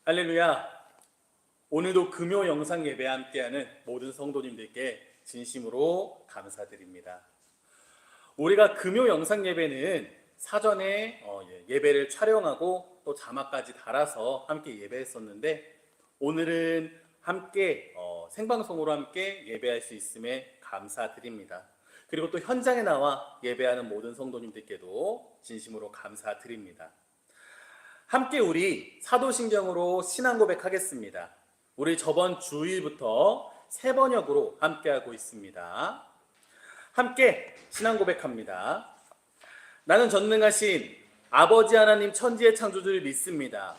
할렐루야. 오늘도 금요 영상 예배와 함께하는 모든 성도님들께 진심으로 감사드립니다. 우리가 금요 영상 예배는 사전에 예배를 촬영하고 또 자막까지 달아서 함께 예배했었는데, 오늘은 함께 생방송으로 함께 예배할 수 있음에 감사드립니다. 그리고 또 현장에 나와 예배하는 모든 성도님들께도 진심으로 감사드립니다. 함께 우리 사도신경으로 신앙 고백하겠습니다. 우리 저번 주일부터 세 번역으로 함께하고 있습니다. 함께 신앙 고백합니다. 나는 전능하신 아버지 하나님 천지의 창조주를 믿습니다.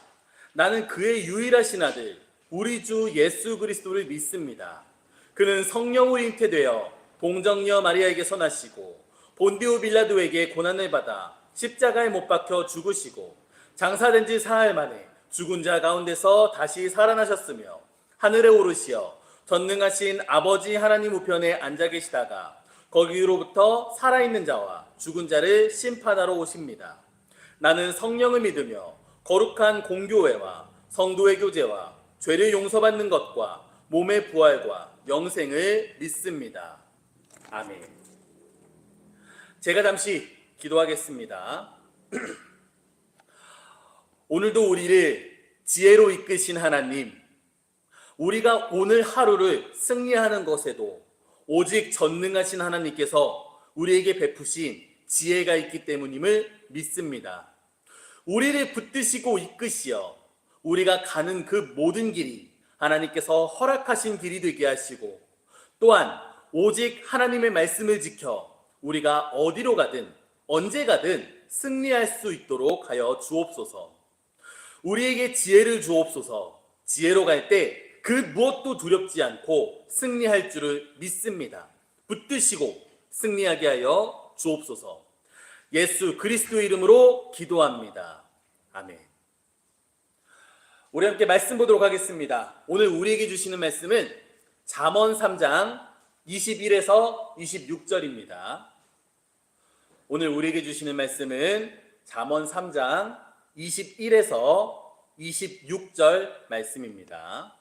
나는 그의 유일하신 아들 우리 주 예수 그리스도를 믿습니다. 그는 성령으로 잉태되어 동정녀 마리아에게 선하시고 본디오 빌라도에게 고난을 받아 십자가에 못 박혀 죽으시고 장사된 지 사흘 만에 죽은 자 가운데서 다시 살아나셨으며 하늘에 오르시어 전능하신 아버지 하나님 우편에 앉아 계시다가 거기로부터 살아있는 자와 죽은 자를 심판하러 오십니다. 나는 성령을 믿으며 거룩한 공교회와 성도의 교제와 죄를 용서받는 것과 몸의 부활과 영생을 믿습니다. 아멘. 제가 잠시 기도하겠습니다. 오늘도 우리를 지혜로 이끄신 하나님, 우리가 오늘 하루를 승리하는 것에도 오직 전능하신 하나님께서 우리에게 베푸신 지혜가 있기 때문임을 믿습니다. 우리를 붙드시고 이끄시어 우리가 가는 그 모든 길이 하나님께서 허락하신 길이 되게 하시고, 또한 오직 하나님의 말씀을 지켜 우리가 어디로 가든 언제 가든 승리할 수 있도록 하여 주옵소서. 우리에게 지혜를 주옵소서. 지혜로 갈 때 그 무엇도 두렵지 않고 승리할 줄을 믿습니다. 붙드시고 승리하게 하여 주옵소서. 예수 그리스도의 이름으로 기도합니다. 아멘. 우리 함께 말씀 보도록 하겠습니다. 오늘 우리에게 주시는 말씀은 잠언 3장 21에서 26절입니다. 오늘 우리에게 주시는 말씀은 잠언 3장 21에서 26절 말씀입니다.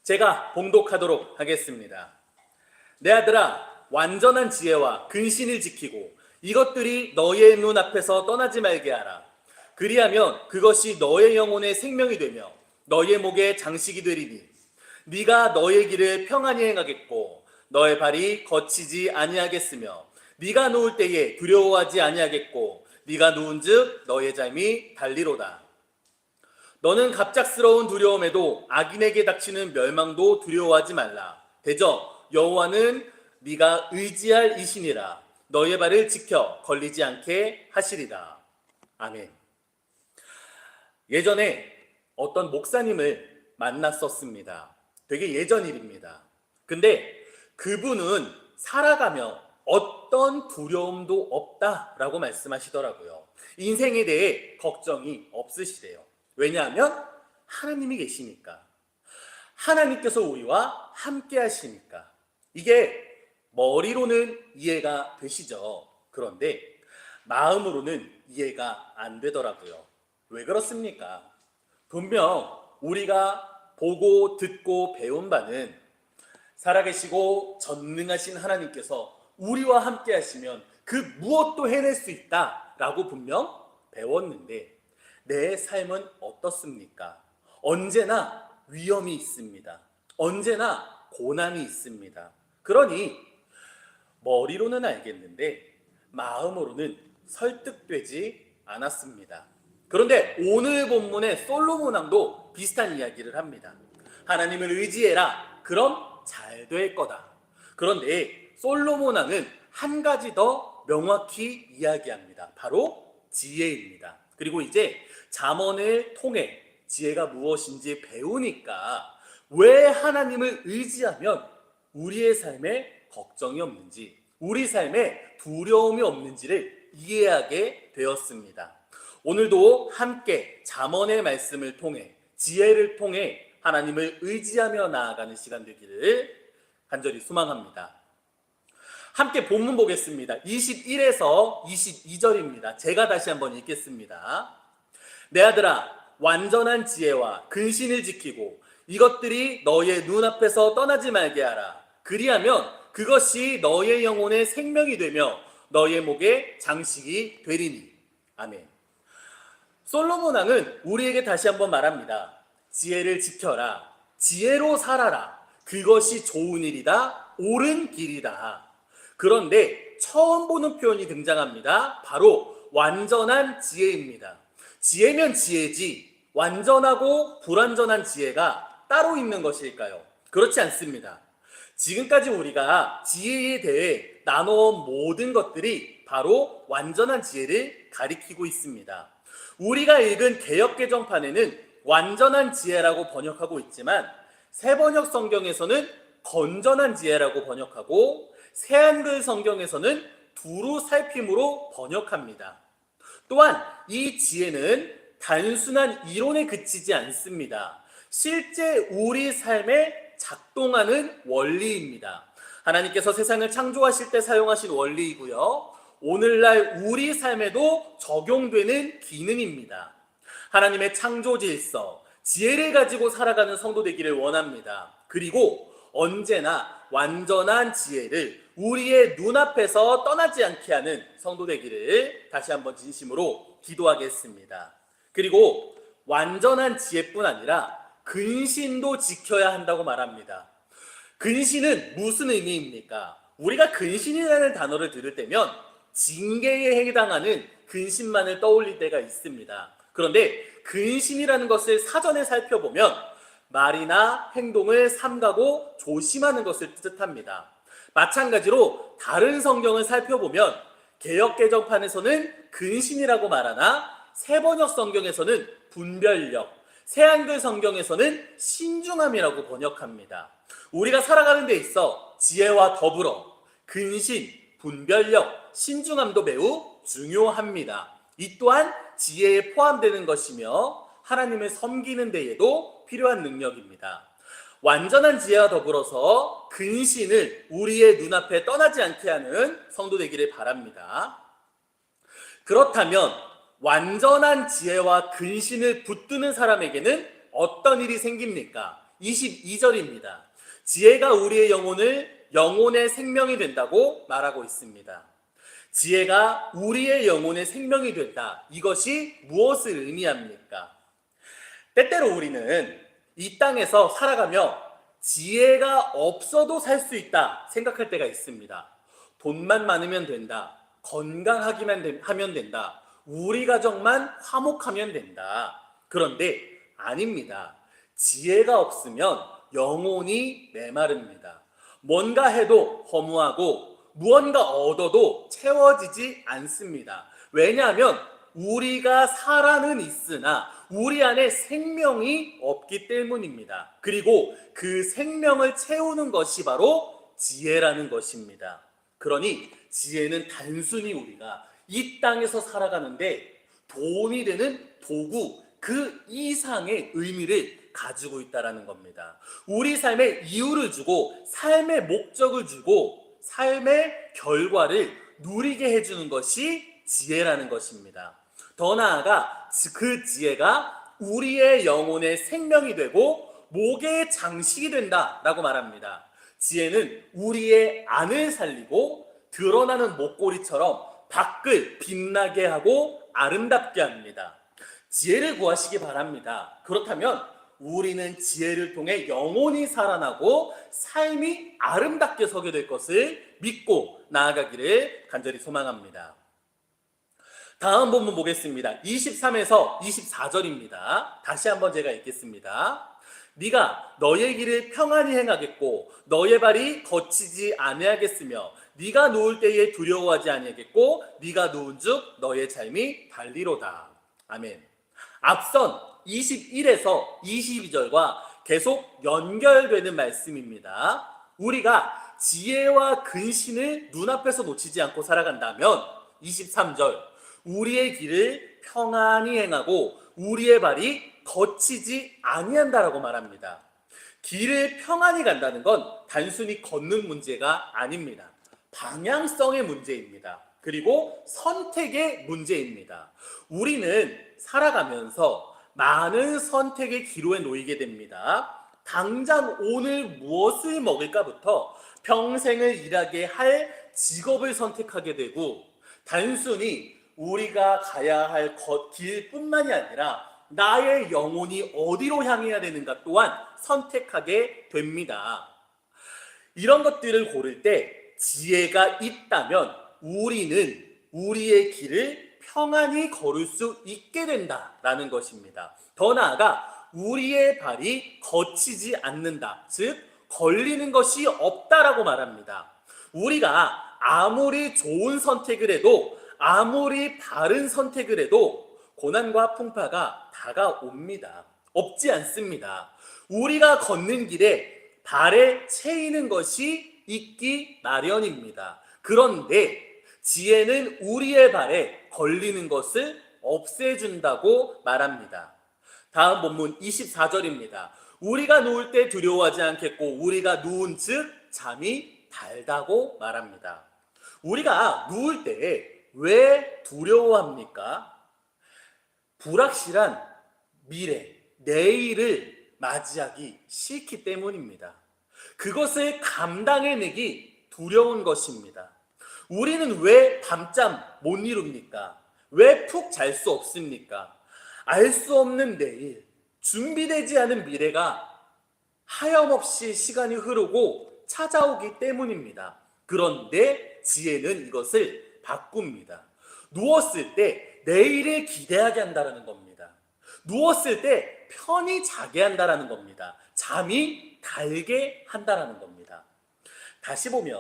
제가 봉독하도록 하겠습니다. 내 아들아, 완전한 지혜와 근신을 지키고 이것들이 너의 눈 앞에서 떠나지 말게 하라. 그리하면 그것이 너의 영혼의 생명이 되며 너의 목에 장식이 되리니 네가 너의 길을 평안히 행하겠고 너의 발이 거치지 아니하겠으며 네가 누울 때에 두려워하지 아니하겠고 네가 누운즉 너의 잠이 달리로다. 너는 갑작스러운 두려움에도 악인에게 닥치는 멸망도 두려워하지 말라. 대저 여호와는 네가 의지할 이신이라. 너의 발을 지켜 걸리지 않게 하시리라. 아멘. 예전에 어떤 목사님을 만났었습니다. 되게 예전 일입니다. 근데 그분은 살아가며 어떤 두려움도 없다라고 말씀하시더라고요. 인생에 대해 걱정이 없으시대요. 왜냐하면 하나님이 계시니까. 하나님께서 우리와 함께 하시니까. 이게 머리로는 이해가 되시죠. 그런데 마음으로는 이해가 안 되더라고요. 왜 그렇습니까? 분명 우리가 보고 듣고 배운 바는 살아계시고 전능하신 하나님께서 우리와 함께 하시면 그 무엇도 해낼 수 있다라고 분명 배웠는데, 내 삶은 어떻습니까? 언제나 위험이 있습니다. 언제나 고난이 있습니다. 그러니 머리로는 알겠는데 마음으로는 설득되지 않았습니다. 그런데 오늘 본문의 솔로몬 왕도 비슷한 이야기를 합니다. 하나님을 의지해라. 그럼 잘 될 거다. 그런데 솔로몬 왕은 한 가지 더 명확히 이야기합니다. 바로 지혜입니다. 그리고 이제 잠언을 통해 지혜가 무엇인지 배우니까 왜 하나님을 의지하면 우리의 삶에 걱정이 없는지, 우리 삶에 두려움이 없는지를 이해하게 되었습니다. 오늘도 함께 잠언의 말씀을 통해, 지혜를 통해 하나님을 의지하며 나아가는 시간 되기를 간절히 소망합니다. 함께 본문 보겠습니다. 21에서 22절입니다. 제가 다시 한번 읽겠습니다. 내 아들아, 완전한 지혜와 근신을 지키고 이것들이 너의 눈앞에서 떠나지 말게 하라. 그리하면 그것이 너의 영혼의 생명이 되며 너의 목에 장식이 되리니. 아멘. 솔로몬 왕은 우리에게 다시 한번 말합니다. 지혜를 지켜라. 지혜로 살아라. 그것이 좋은 일이다. 옳은 길이다. 그런데 처음 보는 표현이 등장합니다. 바로 완전한 지혜입니다. 지혜면 지혜지 완전하고 불완전한 지혜가 따로 있는 것일까요? 그렇지 않습니다. 지금까지 우리가 지혜에 대해 나눠온 모든 것들이 바로 완전한 지혜를 가리키고 있습니다. 우리가 읽은 개역개정판에는 완전한 지혜라고 번역하고 있지만 새번역 성경에서는 건전한 지혜라고 번역하고 새한글 성경에서는 두루 살핌으로 번역합니다. 또한 이 지혜는 단순한 이론에 그치지 않습니다. 실제 우리 삶에 작동하는 원리입니다. 하나님께서 세상을 창조하실 때 사용하신 원리이고요. 오늘날 우리 삶에도 적용되는 기능입니다. 하나님의 창조 질서, 지혜를 가지고 살아가는 성도 되기를 원합니다. 그리고 언제나 완전한 지혜를 우리의 눈앞에서 떠나지 않게 하는 성도 되기를 다시 한번 진심으로 기도하겠습니다. 그리고 완전한 지혜뿐 아니라 근신도 지켜야 한다고 말합니다. 근신은 무슨 의미입니까? 우리가 근신이라는 단어를 들을 때면 징계에 해당하는 근신만을 떠올릴 때가 있습니다. 그런데 근신이라는 것을 사전에 살펴보면 말이나 행동을 삼가고 조심하는 것을 뜻합니다. 마찬가지로 다른 성경을 살펴보면 개역개정판에서는 근신이라고 말하나 새번역 성경에서는 분별력, 새한글 성경에서는 신중함이라고 번역합니다. 우리가 살아가는 데 있어 지혜와 더불어 근신, 분별력, 신중함도 매우 중요합니다. 이 또한 지혜에 포함되는 것이며 하나님을 섬기는 데에도 필요한 능력입니다. 완전한 지혜와 더불어서 근신을 우리의 눈앞에 떠나지 않게 하는 성도 되기를 바랍니다. 그렇다면 완전한 지혜와 근신을 붙드는 사람에게는 어떤 일이 생깁니까? 22절입니다. 지혜가 우리의 영혼의 생명이 된다고 말하고 있습니다. 지혜가 우리의 영혼의 생명이 된다. 이것이 무엇을 의미합니까? 때때로 우리는 이 땅에서 살아가며 지혜가 없어도 살 수 있다 생각할 때가 있습니다. 돈만 많으면 된다. 건강하기만 하면 된다. 우리 가정만 화목하면 된다. 그런데 아닙니다. 지혜가 없으면 영혼이 메마릅니다. 뭔가 해도 허무하고 무언가 얻어도 채워지지 않습니다. 왜냐하면 우리가 살아는 있으나 우리 안에 생명이 없기 때문입니다. 그리고 그 생명을 채우는 것이 바로 지혜라는 것입니다. 그러니 지혜는 단순히 우리가 이 땅에서 살아가는데 도움이 되는 도구, 그 이상의 의미를 가지고 있다는 겁니다. 우리 삶에 이유를 주고 삶의 목적을 주고 삶의 결과를 누리게 해주는 것이 지혜라는 것입니다. 더 나아가 그 지혜가 우리의 영혼의 생명이 되고 목의 장식이 된다라고 말합니다. 지혜는 우리의 안을 살리고 드러나는 목걸이처럼 밖을 빛나게 하고 아름답게 합니다. 지혜를 구하시기 바랍니다. 그렇다면 우리는 지혜를 통해 영혼이 살아나고 삶이 아름답게 서게 될 것을 믿고 나아가기를 간절히 소망합니다. 다음 본문 보겠습니다. 23에서 24절입니다. 다시 한번 제가 읽겠습니다. 네가 너의 길을 평안히 행하겠고 너의 발이 거치지 아니하겠으며 네가 누울 때에 두려워하지 아니하겠고 네가 누운즉 너의 삶이 달리로다. 아멘. 앞선 21에서 22절과 계속 연결되는 말씀입니다. 우리가 지혜와 근신을 눈앞에서 놓치지 않고 살아간다면 23절 우리의 길을 평안히 행하고 우리의 발이 거치지 아니한다라고 말합니다. 길을 평안히 간다는 건 단순히 걷는 문제가 아닙니다. 방향성의 문제입니다. 그리고 선택의 문제입니다. 우리는 살아가면서 많은 선택의 기로에 놓이게 됩니다. 당장 오늘 무엇을 먹을까부터 평생을 일하게 할 직업을 선택하게 되고, 단순히 우리가 가야 할 길뿐만이 아니라 나의 영혼이 어디로 향해야 되는가 또한 선택하게 됩니다. 이런 것들을 고를 때 지혜가 있다면 우리는 우리의 길을 평안히 걸을 수 있게 된다라는 것입니다. 더 나아가 우리의 발이 거치지 않는다, 즉 걸리는 것이 없다라고 말합니다. 우리가 아무리 좋은 선택을 해도, 아무리 바른 선택을 해도 고난과 풍파가 다가옵니다. 없지 않습니다. 우리가 걷는 길에 발에 채이는 것이 있기 마련입니다. 그런데 지혜는 우리의 발에 걸리는 것을 없애준다고 말합니다. 다음 본문 24절입니다. 우리가 누울 때 두려워하지 않겠고 우리가 누운 즉 잠이 달다고 말합니다. 우리가 누울 때 왜 두려워합니까? 불확실한 미래, 내일을 맞이하기 싫기 때문입니다. 그것을 감당해내기 두려운 것입니다. 우리는 왜 밤잠 못 이룹니까? 왜 푹 잘 수 없습니까? 알 수 없는 내일, 준비되지 않은 미래가 하염없이 시간이 흐르고 찾아오기 때문입니다. 그런데 지혜는 이것을 바꿉니다. 누웠을 때 내일을 기대하게 한다는 겁니다. 누웠을 때 편히 자게 한다는 겁니다. 잠이 달게 한다는 겁니다. 다시 보면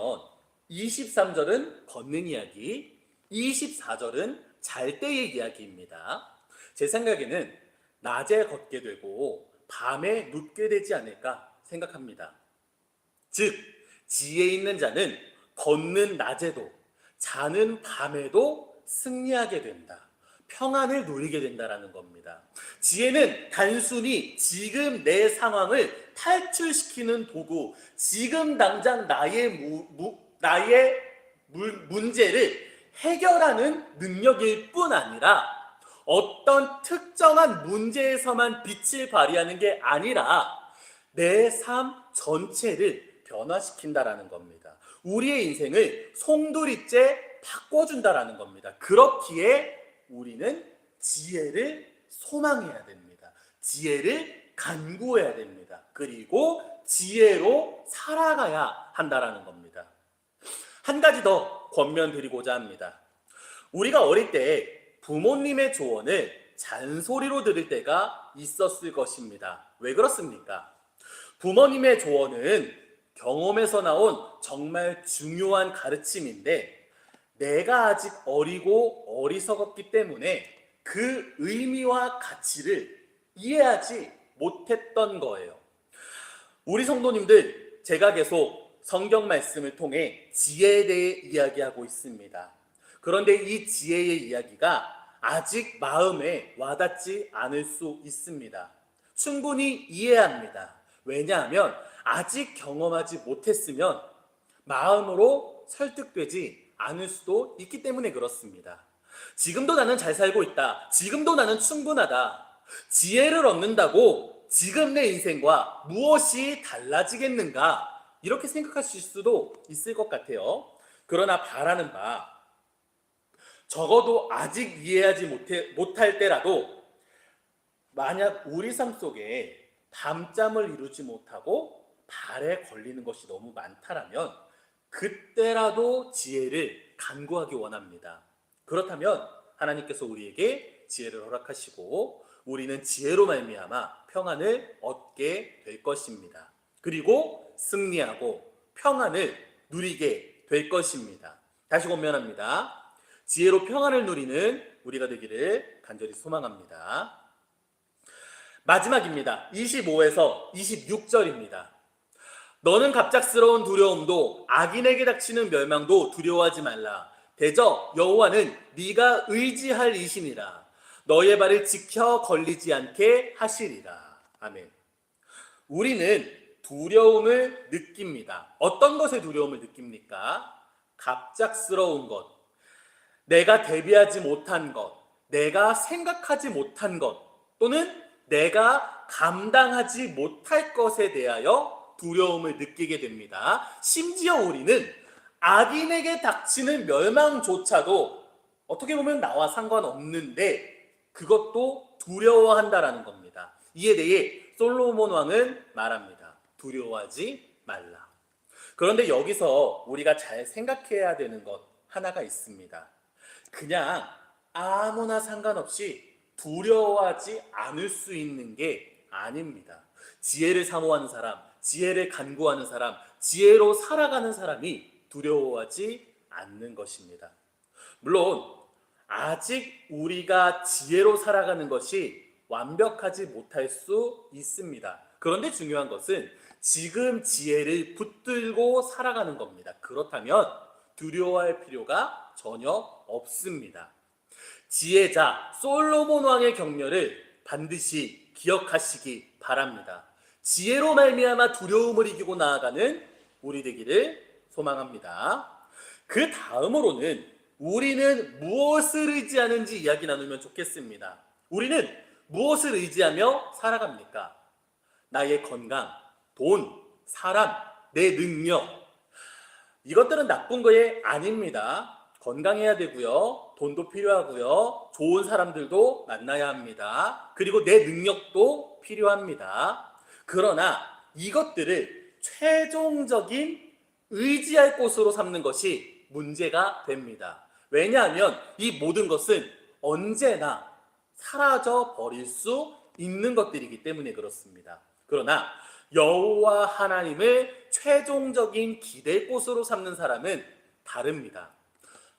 23절은 걷는 이야기, 24절은 잘 때의 이야기입니다. 제 생각에는 낮에 걷게 되고 밤에 눕게 되지 않을까 생각합니다. 즉 지혜 있는 자는 걷는 낮에도 자는 밤에도 승리하게 된다. 평안을 누리게 된다는 겁니다. 지혜는 단순히 지금 내 상황을 탈출시키는 도구, 지금 당장 나의 문제를 해결하는 능력일 뿐 아니라 어떤 특정한 문제에서만 빛을 발휘하는 게 아니라 내 삶 전체를 변화시킨다라는 겁니다. 우리의 인생을 송두리째 바꿔준다라는 겁니다. 그렇기에 우리는 지혜를 소망해야 됩니다. 지혜를 간구해야 됩니다. 그리고 지혜로 살아가야 한다라는 겁니다. 한 가지 더 권면드리고자 합니다. 우리가 어릴 때 부모님의 조언을 잔소리로 들을 때가 있었을 것입니다. 왜 그렇습니까? 부모님의 조언은 경험에서 나온 정말 중요한 가르침인데 내가 아직 어리고 어리석었기 때문에 그 의미와 가치를 이해하지 못했던 거예요. 우리 성도님들, 제가 계속 성경 말씀을 통해 지혜에 대해 이야기하고 있습니다. 그런데 이 지혜의 이야기가 아직 마음에 와닿지 않을 수 있습니다. 충분히 이해합니다. 왜냐하면 아직 경험하지 못했으면 마음으로 설득되지 않을 수도 있기 때문에 그렇습니다. 지금도 나는 잘 살고 있다. 지금도 나는 충분하다. 지혜를 얻는다고 지금 내 인생과 무엇이 달라지겠는가? 이렇게 생각하실 수도 있을 것 같아요. 그러나 바라는 바, 적어도 아직 이해하지 못할 때라도 만약 우리 삶 속에 밤잠을 이루지 못하고 발에 걸리는 것이 너무 많다라면 그때라도 지혜를 간구하기 원합니다. 그렇다면 하나님께서 우리에게 지혜를 허락하시고 우리는 지혜로 말미암아 평안을 얻게 될 것입니다. 그리고 승리하고 평안을 누리게 될 것입니다. 다시 권면합니다. 지혜로 평안을 누리는 우리가 되기를 간절히 소망합니다. 마지막입니다. 25에서 26절입니다. 너는 갑작스러운 두려움도 악인에게 닥치는 멸망도 두려워하지 말라. 대저 여호와는 네가 의지할 이시니라. 너의 발을 지켜 걸리지 않게 하시리라. 아멘. 우리는 두려움을 느낍니다. 어떤 것에 두려움을 느낍니까? 갑작스러운 것, 내가 대비하지 못한 것, 내가 생각하지 못한 것, 또는 내가 감당하지 못할 것에 대하여 두려움을 느끼게 됩니다. 심지어 우리는 악인에게 닥치는 멸망조차도 어떻게 보면 나와 상관없는데 그것도 두려워한다라는 겁니다. 이에 대해 솔로몬 왕은 말합니다. 두려워하지 말라. 그런데 여기서 우리가 잘 생각해야 되는 것 하나가 있습니다. 그냥 아무나 상관없이 두려워하지 않을 수 있는 게 아닙니다. 지혜를 사모하는 사람, 지혜를 간구하는 사람, 지혜로 살아가는 사람이 두려워하지 않는 것입니다. 물론 아직 우리가 지혜로 살아가는 것이 완벽하지 못할 수 있습니다. 그런데 중요한 것은 지금 지혜를 붙들고 살아가는 겁니다. 그렇다면 두려워할 필요가 전혀 없습니다. 지혜자 솔로몬 왕의 격려를 반드시 기억하시기 바랍니다. 지혜로 말미암아 두려움을 이기고 나아가는 우리 되기를 소망합니다. 그 다음으로는 우리는 무엇을 의지하는지 이야기 나누면 좋겠습니다. 우리는 무엇을 의지하며 살아갑니까? 나의 건강, 돈, 사람, 내 능력. 이것들은 나쁜 거에 아닙니다. 건강해야 되고요. 돈도 필요하고요. 좋은 사람들도 만나야 합니다. 그리고 내 능력도 필요합니다. 그러나 이것들을 최종적인 의지할 곳으로 삼는 것이 문제가 됩니다. 왜냐하면 이 모든 것은 언제나 사라져 버릴 수 있는 것들이기 때문에 그렇습니다. 그러나 여호와 하나님을 최종적인 기댈 곳으로 삼는 사람은 다릅니다.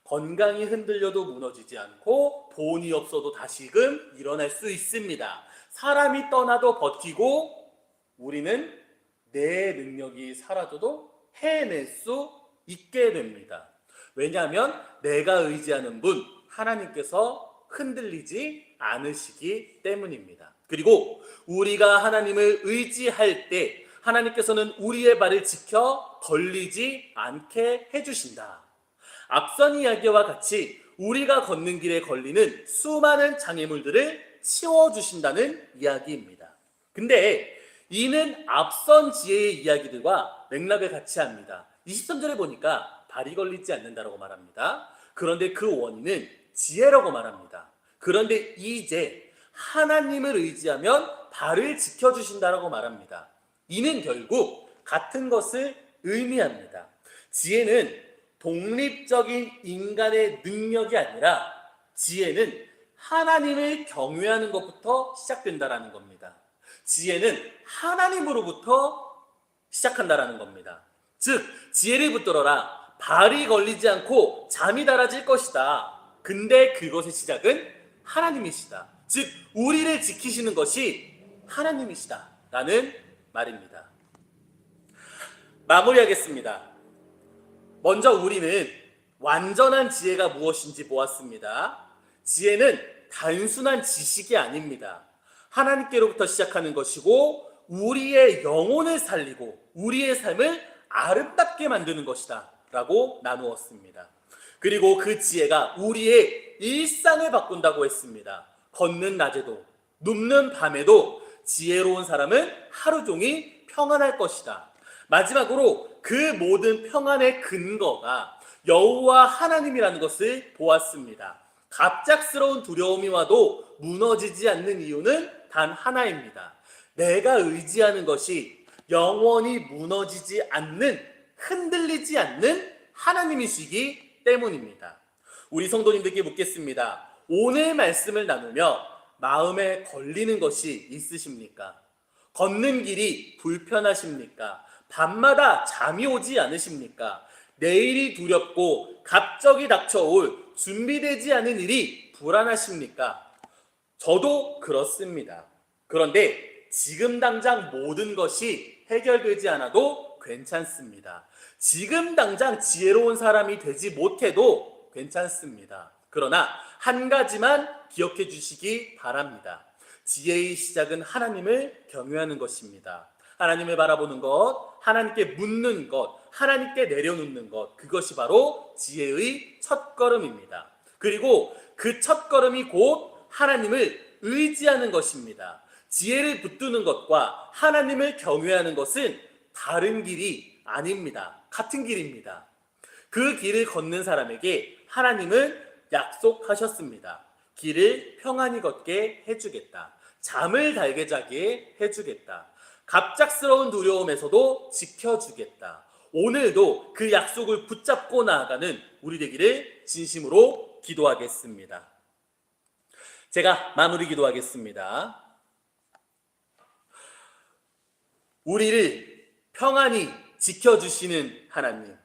건강이 흔들려도 무너지지 않고 돈이 없어도 다시금 일어날 수 있습니다. 사람이 떠나도 버티고 우리는 내 능력이 사라져도 해낼 수 있게 됩니다. 왜냐하면 내가 의지하는 분 하나님께서 흔들리지 않으시기 때문입니다. 그리고 우리가 하나님을 의지할 때 하나님께서는 우리의 발을 지켜 걸리지 않게 해주신다. 앞선 이야기와 같이 우리가 걷는 길에 걸리는 수많은 장애물들을 치워주신다는 이야기입니다. 근데 이는 앞선 지혜의 이야기들과 맥락을 같이 합니다. 23절에 보니까 발이 걸리지 않는다라고 말합니다. 그런데 그 원인은 지혜라고 말합니다. 그런데 이제 하나님을 의지하면 발을 지켜주신다라고 말합니다. 이는 결국 같은 것을 의미합니다. 지혜는 독립적인 인간의 능력이 아니라 지혜는 하나님을 경외하는 것부터 시작된다라는 겁니다. 지혜는 하나님으로부터 시작한다라는 겁니다. 즉 지혜를 붙들어라. 발이 걸리지 않고 잠이 달아질 것이다. 근데 그것의 시작은 하나님이시다. 즉 우리를 지키시는 것이 하나님이시다 라는 말입니다. 마무리하겠습니다. 먼저 우리는 완전한 지혜가 무엇인지 보았습니다. 지혜는 단순한 지식이 아닙니다. 하나님께로부터 시작하는 것이고 우리의 영혼을 살리고 우리의 삶을 아름답게 만드는 것이다 라고 나누었습니다. 그리고 그 지혜가 우리의 일상을 바꾼다고 했습니다. 걷는 낮에도 눕는 밤에도 지혜로운 사람은 하루 종일 평안할 것이다. 마지막으로 그 모든 평안의 근거가 여호와 하나님이라는 것을 보았습니다. 갑작스러운 두려움이 와도 무너지지 않는 이유는 단 하나입니다. 내가 의지하는 것이 영원히 무너지지 않는, 흔들리지 않는 하나님이시기 때문입니다. 우리 성도님들께 묻겠습니다. 오늘 말씀을 나누며 마음에 걸리는 것이 있으십니까? 걷는 길이 불편하십니까? 밤마다 잠이 오지 않으십니까? 내일이 두렵고 갑자기 닥쳐올 준비되지 않은 일이 불안하십니까? 저도 그렇습니다. 그런데 지금 당장 모든 것이 해결되지 않아도 괜찮습니다. 지금 당장 지혜로운 사람이 되지 못해도 괜찮습니다. 그러나 한 가지만 기억해 주시기 바랍니다. 지혜의 시작은 하나님을 경외하는 것입니다. 하나님을 바라보는 것, 하나님께 묻는 것, 하나님께 내려놓는 것, 그것이 바로 지혜의 첫걸음입니다. 그리고 그 첫걸음이 곧 하나님을 의지하는 것입니다. 지혜를 붙드는 것과 하나님을 경외하는 것은 다른 길이 아닙니다. 같은 길입니다. 그 길을 걷는 사람에게 하나님은 약속하셨습니다. 길을 평안히 걷게 해주겠다. 잠을 달게 자게 해주겠다. 갑작스러운 두려움에서도 지켜주겠다. 오늘도 그 약속을 붙잡고 나아가는 우리 되기를 진심으로 기도하겠습니다. 제가 마무리 기도하겠습니다. 우리를 평안히 지켜주시는 하나님,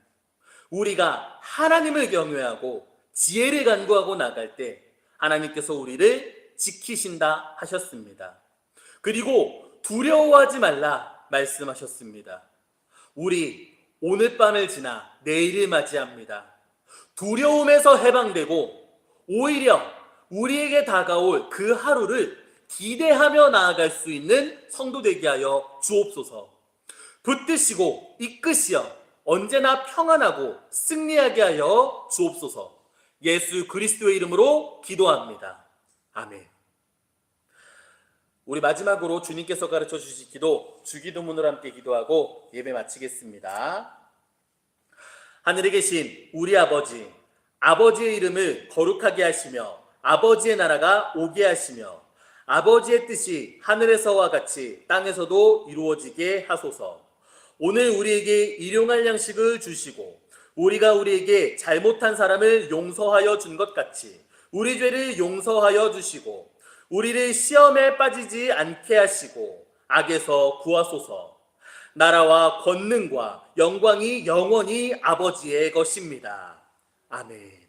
우리가 하나님을 경외하고 지혜를 간구하고 나갈 때 하나님께서 우리를 지키신다 하셨습니다. 그리고 두려워하지 말라 말씀하셨습니다. 우리 오늘 밤을 지나 내일을 맞이합니다. 두려움에서 해방되고 오히려 우리에게 다가올 그 하루를 기대하며 나아갈 수 있는 성도 되게 하여 주옵소서. 붙드시고 이끄시어 언제나 평안하고 승리하게 하여 주옵소서. 예수 그리스도의 이름으로 기도합니다. 아멘. 우리 마지막으로 주님께서 가르쳐 주실 기도, 주기도문으로 함께 기도하고 예배 마치겠습니다. 하늘에 계신 우리 아버지, 아버지의 이름을 거룩하게 하시며 아버지의 나라가 오게 하시며 아버지의 뜻이 하늘에서와 같이 땅에서도 이루어지게 하소서. 오늘 우리에게 일용할 양식을 주시고 우리가 우리에게 잘못한 사람을 용서하여 준 것 같이 우리 죄를 용서하여 주시고 우리를 시험에 빠지지 않게 하시고 악에서 구하소서. 나라와 권능과 영광이 영원히 아버지의 것입니다. 아멘.